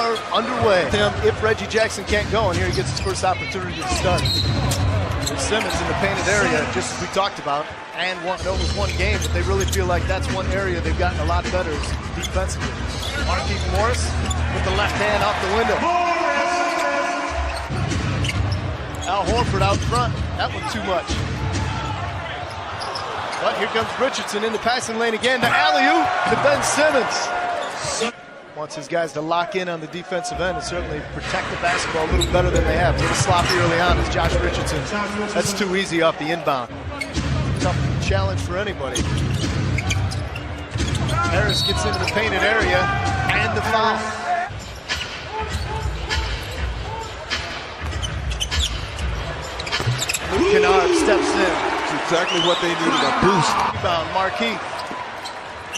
are underway. If Reggie Jackson can't go, and here he gets his first opportunity to start. There's Simmons in the painted area, just as we talked about, and it was one game, but they really feel like that's one area they've gotten a lot better defensively. Marquise Morris with the left hand off the window. Al Horford out front. That one too much. But here comes Richardson in the passing lane again to alley-oop to Ben Simmons. Wants his guys to lock in on the defensive end and certainly protect the basketball a little better than they have. A little sloppy early on as Josh Richardson. That's too easy off the inbound. Tough challenge for anybody. Harris gets into the painted area and the foul. Luke Kennard steps in. That's exactly what they needed, a boost. Rebound, Marquis.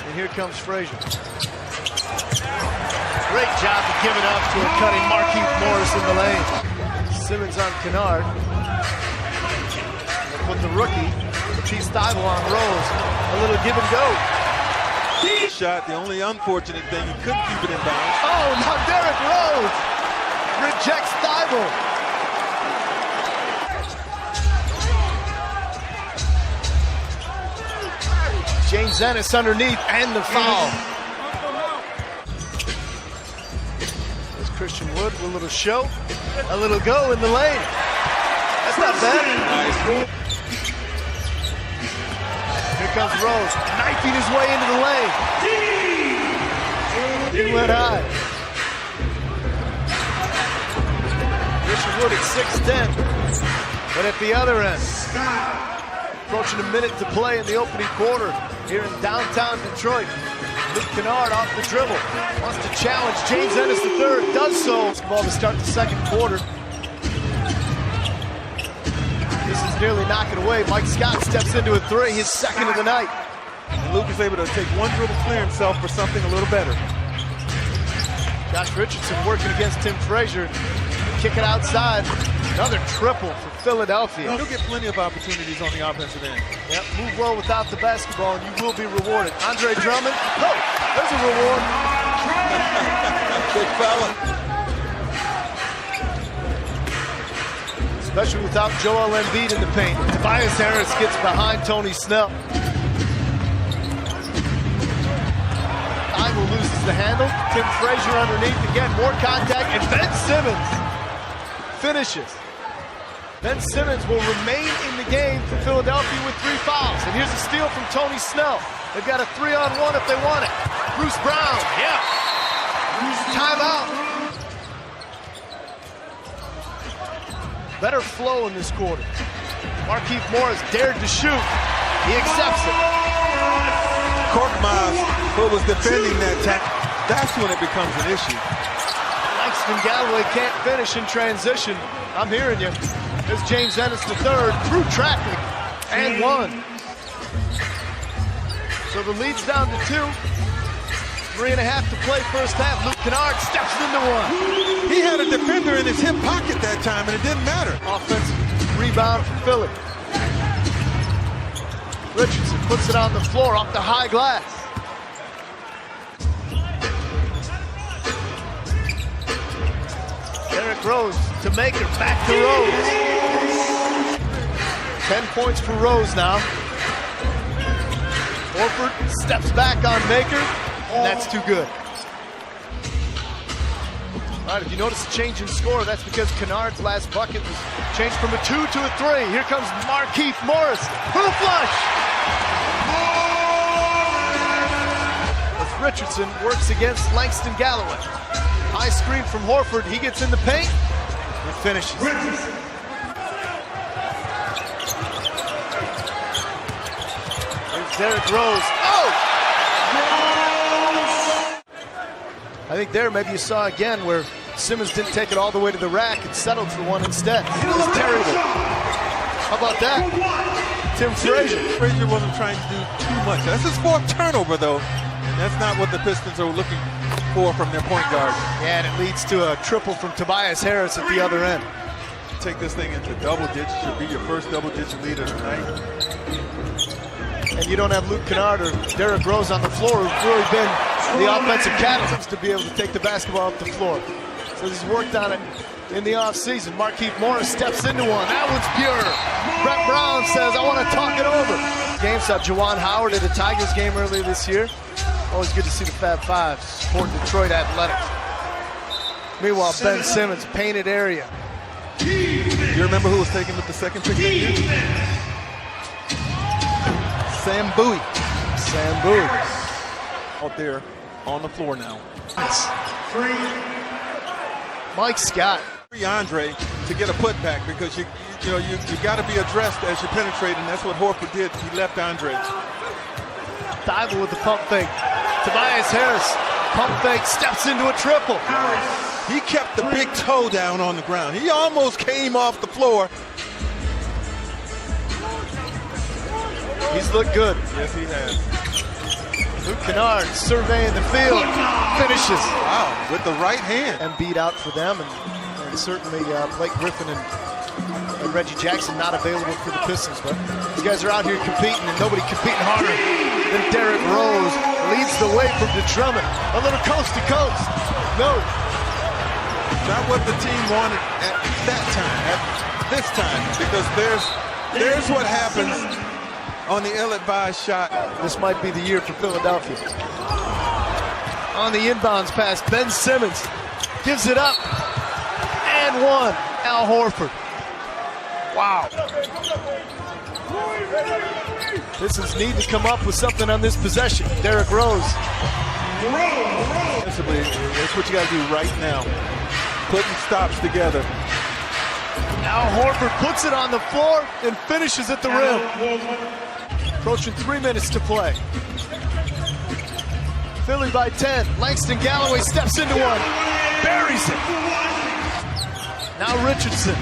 And here comes Frazier. Great job to give it up to a cutting Marquise Morris in the lane. Simmons on Kennard. They put the rookie, Matisse Thybulle, on Rose. A little give and go. Shot, the only unfortunate thing, he couldn't keep it in bounds. Oh, now Derrick Rose rejects Thybulle. James Ennis underneath and the foul. There's Christian Wood with a little show, a little go in the lane. That's not bad. Nice. Here comes Rose, knifing his way into the lane. He went high. Christian Wood at 6'10", but at the other end. Approaching a minute to play in the opening quarter here in downtown Detroit. Luke Kennard off the dribble. Wants to challenge James Ennis III. Does so. Ball to start the second quarter. This is nearly knocking away. Mike Scott steps into a three. His second of the night. And Luke is able to take one dribble, clear himself for something a little better. Josh Richardson working against Tim Frazier. Kick it outside. Another triple for Philadelphia. He'll get plenty of opportunities on the offensive end. Yep, move well without the basketball and you will be rewarded. Andre Drummond, oh, there's a reward. Big fella. Especially without Joel Embiid in the paint. Tobias Harris gets behind Tony Snell. Thybulle loses the handle. Tim Frazier underneath again, more contact, and Ben Simmons finishes. Ben Simmons will remain in the game for Philadelphia with 3 fouls. And here's a steal from Tony Snell. They've got a 3-on-1 if they want it. Bruce Brown, yeah. Timeout. Better flow in this quarter. Marquise Morris dared to shoot. He accepts it. Korkmaz, who was defending that tap, that's when it becomes an issue. Langston Galloway can't finish in transition. I'm hearing you. There's James Ennis III through traffic and one. So the lead's down to 2. 3.5 to play first half. Luke Kennard steps into one. He had a defender in his hip pocket that time, and it didn't matter. Offensive rebound for Philly. Richardson puts it on the floor off the high glass. Derrick Rose to Maker, back to Rose. 10 points for Rose now. Horford steps back on Maker, and that's too good. All right, if you notice a change in score, that's because Kennard's last bucket was changed from a 2 to a 3. Here comes Marquise Morris, hoop flush! As Richardson works against Langston Galloway. High screen from Horford, he gets in the paint and finishes. There's Derrick Rose. Oh! I think there maybe you saw again where Simmons didn't take it all the way to the rack and settled for one instead. It was terrible. How about that? Tim Frazier. Frazier wasn't trying to do too much. That's his 4th turnover, though. And that's not what the Pistons are looking for from their point guard. Yeah, and it leads to a triple from Tobias Harris at the other end. Take this thing into double digits. Should be your first double-digit lead of the night. and you don't have Luke Kennard or Derrick Rose on the floor, who've really been the offensive catalyst to be able to take the basketball up the floor. So he's worked on it in the offseason. Markieff Morris steps into one. That one's pure. Brett Brown says, I want to talk it over. Game saw Juwan Howard at a Tigers game earlier this year. Always good to see the Fab Five supporting Detroit athletics. Meanwhile, Ben Simmons, painted area. You remember who was taken with the second pick that year? Sam Bowie. Sam Bowie. Out there on the floor now. Mike Scott. Andre to get a putback because you got to be addressed as you penetrate, and that's what Horford did. He left Andre. Thibault with the pump fake. Tobias Harris, pump fake, steps into a triple. He kept the big toe down on the ground. He almost came off the floor. He's looked good. Yes, he has. Luke Kennard surveying the field, finishes. Wow, with the right hand. And beat out for them, and certainly Blake Griffin and Reggie Jackson not available for the Pistons, but these guys are out here competing, and nobody competing harder than Derrick Rose. Leads the way from DeDrummond. A little coast to coast. No. Not what the team wanted at that time, at this time, because there's what happens on the ill-advised shot. This might be the year for Philadelphia. On the inbounds pass, Ben Simmons gives it up. And one. Al Horford. Wow. Pistons need to come up with something on this possession. Derrick Rose. That's what you got to do right now. Putting stops together. Al Horford puts it on the floor and finishes at the rim. Approaching 3 minutes to play. Philly by 10. Langston Galloway steps into one. Buries it. Now Richardson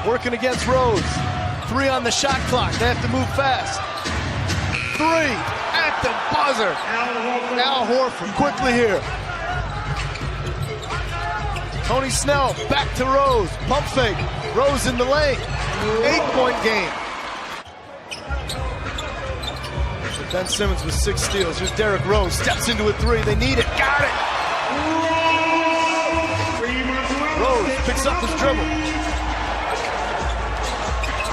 working against Rose. 3 on the shot clock. They have to move fast. 3 at the buzzer. Al Horford quickly here. Tony Snell back to Rose. Pump fake. Rose in the lane. 8-point game. Ben Simmons with 6 steals. Here's Derrick Rose. Steps into a 3. They need it. Got it. Rose picks up his dribble.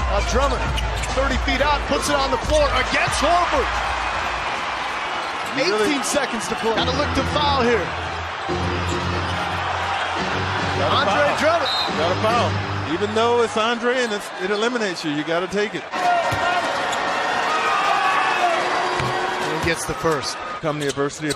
Now Drummond, 30 feet out, puts it on the floor against Horford. 18 seconds to play. Got to look to foul here. Andre Drummond. Got a foul. Even though it's Andre and it eliminates you, you got to take it. And he gets the first. Come the adversity of